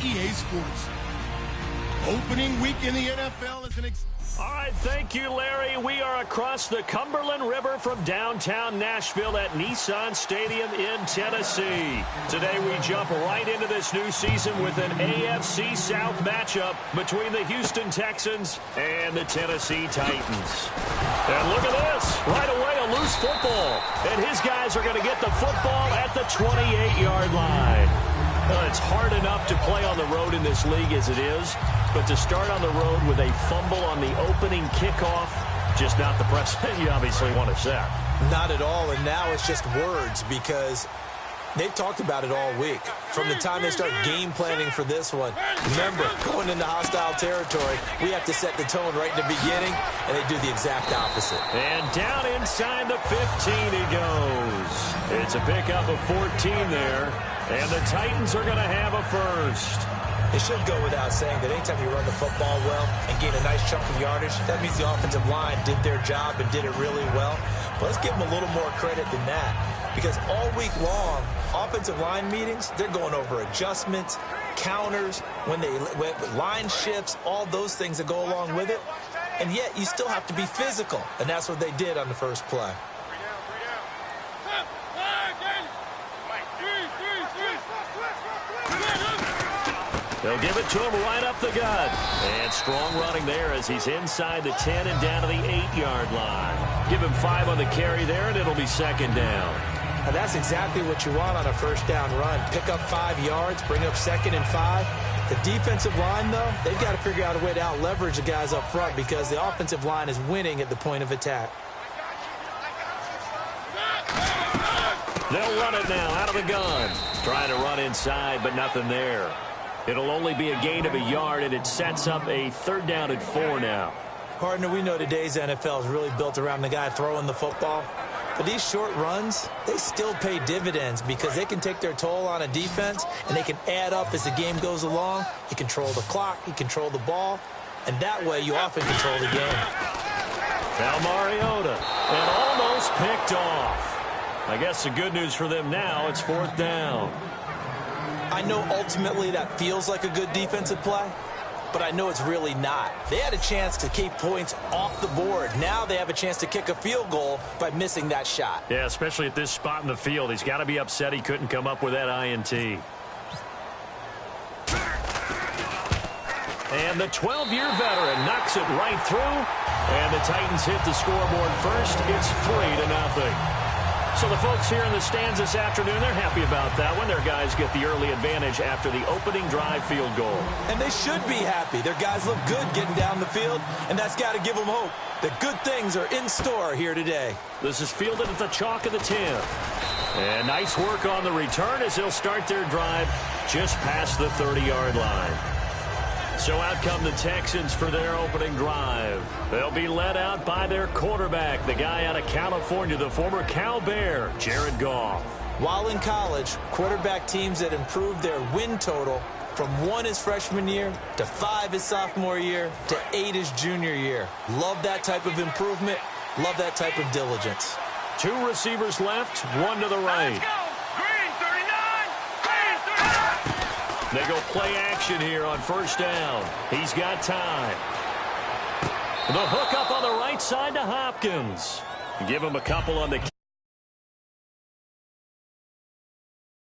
EA Sports. Opening week in the NFL is an All right, thank you, Larry. We are across the Cumberland River from downtown Nashville at Nissan Stadium in Tennessee. Today we jump right into this new season with an AFC South matchup between the Houston Texans and the Tennessee Titans. And look at this. Right away, a loose football. And his guys are going to get the football at the 28-yard line. Well, it's hard enough to play on the road in this league as it is, but to start on the road with a fumble on the opening kickoff, just not the precedent you obviously want to set. Not at all, and now it's just words because they've talked about it all week. From the time they start game planning for this one, remember, going into hostile territory, we have to set the tone right in the beginning, and they do the exact opposite. And down inside the 15 he goes. It's a pickup of 14 there, and the Titans are going to have a first. It should go without saying that anytime you run the football well and gain a nice chunk of yardage, that means the offensive line did their job and did it really well. But let's give them a little more credit than that, because all week long, offensive line meetings, they're going over adjustments, counters, when line shifts, all those things that go along with it. And yet you still have to be physical, and that's what they did on the first play. They'll give it to him right up the gut. And strong running there as he's inside the 10 and down to the 8-yard line. Give him 5 on the carry there, and it'll be second down. And that's exactly what you want on a first down run. Pick up 5 yards, bring up 2nd and 5. The defensive line, though, they've got to figure out a way to out-leverage the guys up front because the offensive line is winning at the point of attack. They'll run it now out of the gun. Trying to run inside, but nothing there. It'll only be a gain of a yard, and it sets up a 3rd down and 4 now. Partner, we know today's NFL is really built around the guy throwing the football. But these short runs, they still pay dividends because they can take their toll on a defense, and they can add up as the game goes along. You control the clock, you control the ball, and that way you often control the game. Now Mariota, and almost picked off. I guess the good news for them now, it's 4th down. I know ultimately that feels like a good defensive play, but I know it's really not. They had a chance to keep points off the board. Now they have a chance to kick a field goal by missing that shot. Yeah, especially at this spot in the field. He's got to be upset he couldn't come up with that INT. And the 12-year veteran knocks it right through, and the Titans hit the scoreboard first. It's 3-0. So the folks here in the stands this afternoon, they're happy about that one. Their guys get the early advantage after the opening drive field goal. And they should be happy. Their guys look good getting down the field, and that's got to give them hope that good things are in store here today. This is fielded at the chalk of the 10. And nice work on the return as they'll start their drive just past the 30-yard line. So out come the Texans for their opening drive. They'll be led out by their quarterback, the guy out of California, the former Cal Bear, Jared Goff. While in college, quarterback teams that improved their win total from 1 his freshman year to 5 his sophomore year to 8 his junior year. Love that type of improvement. Love that type of diligence. 2 receivers left, 1 to the right. They go play action here on 1st down. He's got time. The hook up on the right side to Hopkins. Give him a couple on the